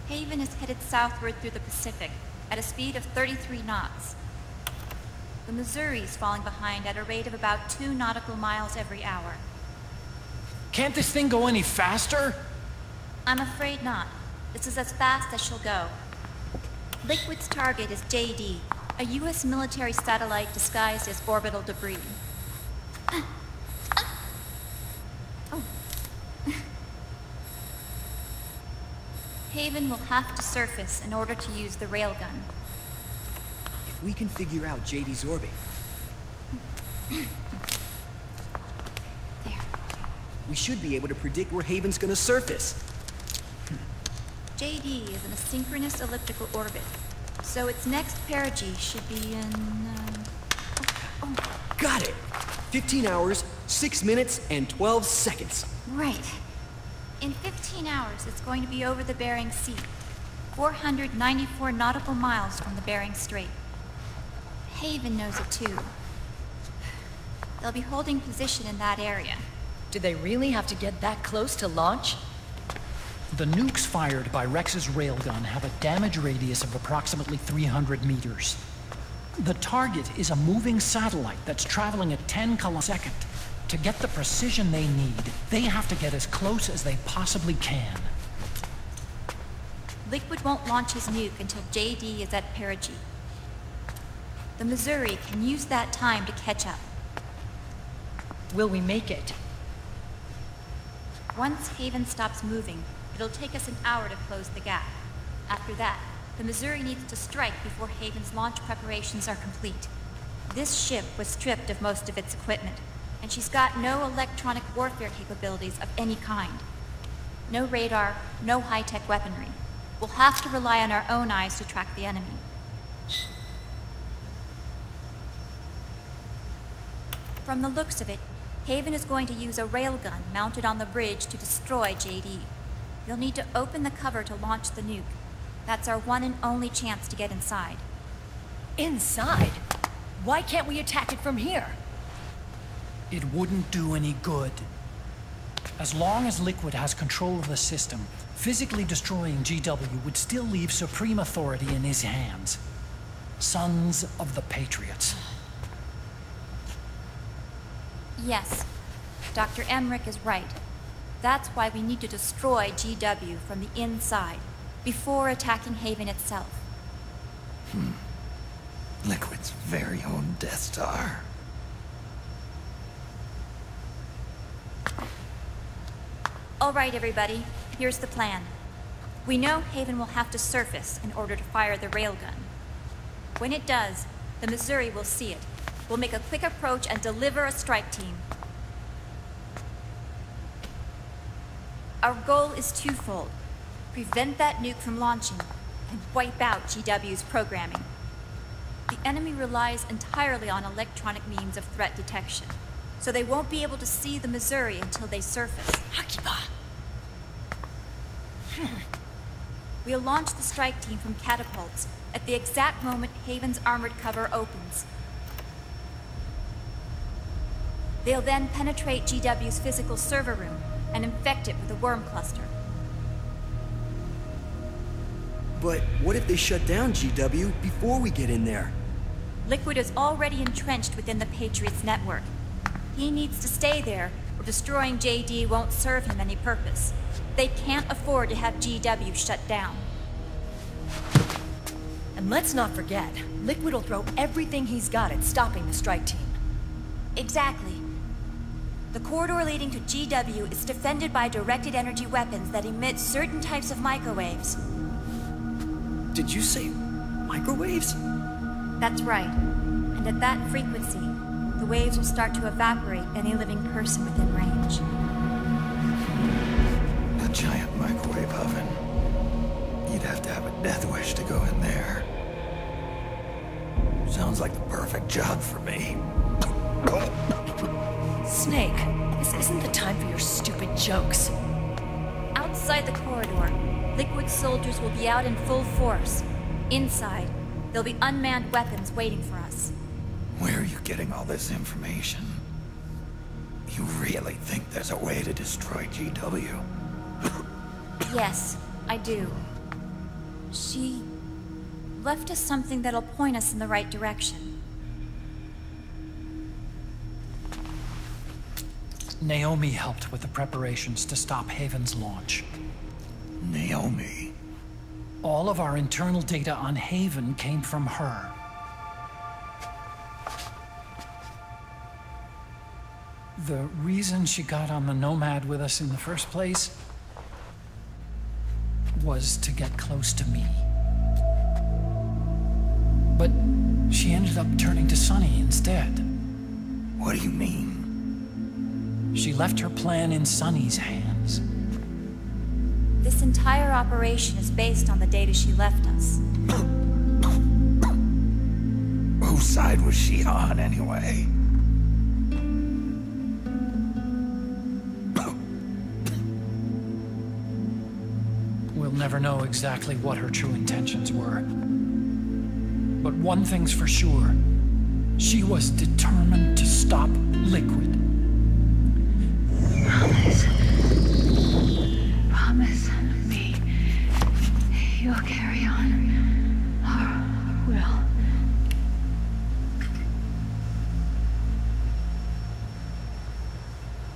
Haven is headed southward through the Pacific at a speed of 33 knots. The Missouri's falling behind at a rate of about 2 nautical miles every hour. Can't this thing go any faster? I'm afraid not. This is as fast as she'll go. Liquid's target is JD, a U.S. military satellite disguised as orbital debris. Oh. Haven will have to surface in order to use the railgun. If we can figure out JD's orbit... There. We should be able to predict where Haven's gonna surface. JD is in a synchronous elliptical orbit, so its next perigee should be in... Got it! 15 hours, 6 minutes, and 12 seconds. Right. In 15 hours, it's going to be over the Bering Sea, 494 nautical miles from the Bering Strait. Haven knows it too. They'll be holding position in that area. Do they really have to get that close to launch? The nukes fired by Rex's railgun have a damage radius of approximately 300 meters. The target is a moving satellite that's traveling at 10 kilometers a second. To get the precision they need, they have to get as close as they possibly can. Liquid won't launch his nuke until JD is at perigee. The Missouri can use that time to catch up. Will we make it? Once Haven stops moving, it'll take us an hour to close the gap. After that, the Missouri needs to strike before Haven's launch preparations are complete. This ship was stripped of most of its equipment, and she's got no electronic warfare capabilities of any kind. No radar, no high-tech weaponry. We'll have to rely on our own eyes to track the enemy. From the looks of it, Haven is going to use a railgun mounted on the bridge to destroy JD. You'll need to open the cover to launch the nuke. That's our one and only chance to get inside. Inside? Why can't we attack it from here? It wouldn't do any good. As long as Liquid has control of the system, physically destroying GW would still leave supreme authority in his hands. Sons of the Patriots. Yes, Dr. Emmerich is right. That's why we need to destroy GW from the inside, before attacking Haven itself. Liquid's very own Death Star. All right, everybody, here's the plan. We know Haven will have to surface in order to fire the railgun. When it does, the Missouri will see it. We'll make a quick approach and deliver a strike team. Our goal is twofold. Prevent that nuke from launching and wipe out GW's programming. The enemy relies entirely on electronic means of threat detection, so they won't be able to see the Missouri until they surface. Akiba! We'll launch the strike team from catapults at the exact moment Haven's armored cover opens. They'll then penetrate GW's physical server room and infect it with a worm cluster. But what if they shut down GW before we get in there? Liquid is already entrenched within the Patriots network. He needs to stay there, or destroying JD won't serve him any purpose. They can't afford to have GW shut down. And let's not forget, Liquid will throw everything he's got at stopping the strike team. Exactly. The corridor leading to GW is defended by directed energy weapons that emit certain types of microwaves. Did you say microwaves? That's right. And at that frequency, the waves will start to evaporate any living person within range. A giant microwave oven. You'd have to have a death wish to go in there. Sounds like the perfect job for me. Snake, this isn't the time for your stupid jokes. Outside the corridor, Liquid soldiers will be out in full force. Inside, there'll be unmanned weapons waiting for us. Where are you getting all this information? You really think there's a way to destroy GW? Yes, I do. She left us something that'll point us in the right direction. Naomi helped with the preparations to stop Haven's launch. Naomi? All of our internal data on Haven came from her. The reason she got on the Nomad with us in the first place was to get close to me. But she ended up turning to Sunny instead. What do you mean? She left her plan in Sunny's hands. This entire operation is based on the data she left us. Whose side was she on, anyway? We'll never know exactly what her true intentions were. But one thing's for sure. She was determined to stop Liquid. Promise me you'll carry on, or will.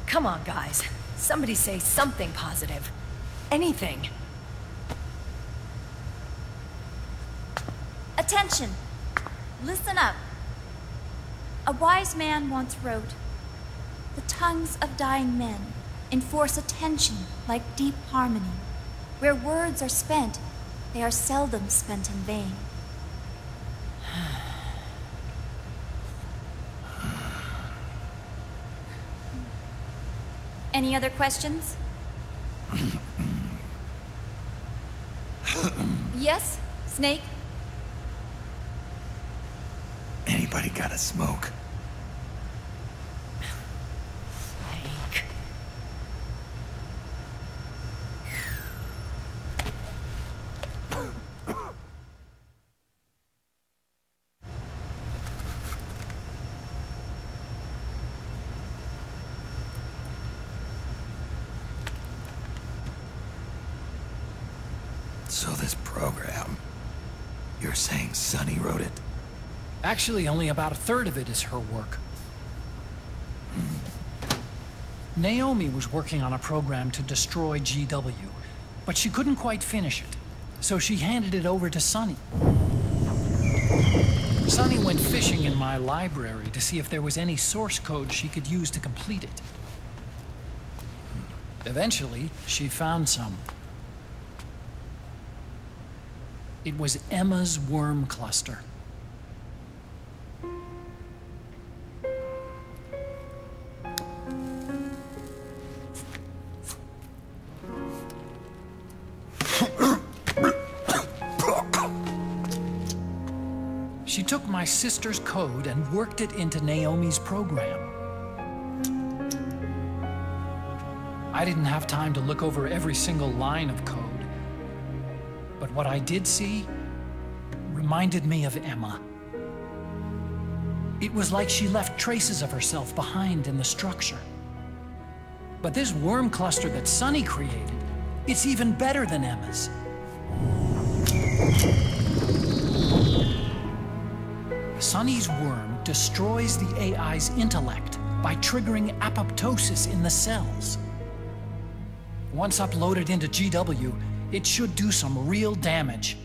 Come on, guys. Somebody say something positive. Anything. Attention! Listen up. A wise man once wrote, "The tongues of dying men enforce attention like deep harmony. Where words are spent, they are seldom spent in vain." Any other questions? Yes, Snake? Anybody got a smoke? Snake. So this program, you're saying Sunny wrote it? Actually, only about a third of it is her work. Naomi was working on a program to destroy GW, but she couldn't quite finish it, so she handed it over to Sunny. Sunny went fishing in my library to see if there was any source code she could use to complete it. Eventually, she found some. It was Emma's worm cluster. She took my sister's code and worked it into Naomi's program. I didn't have time to look over every single line of code, but what I did see reminded me of Emma. It was like she left traces of herself behind in the structure. But this worm cluster that Sunny created, it's even better than Emma's. Sunny's worm destroys the AI's intellect by triggering apoptosis in the cells. Once uploaded into GW, it should do some real damage.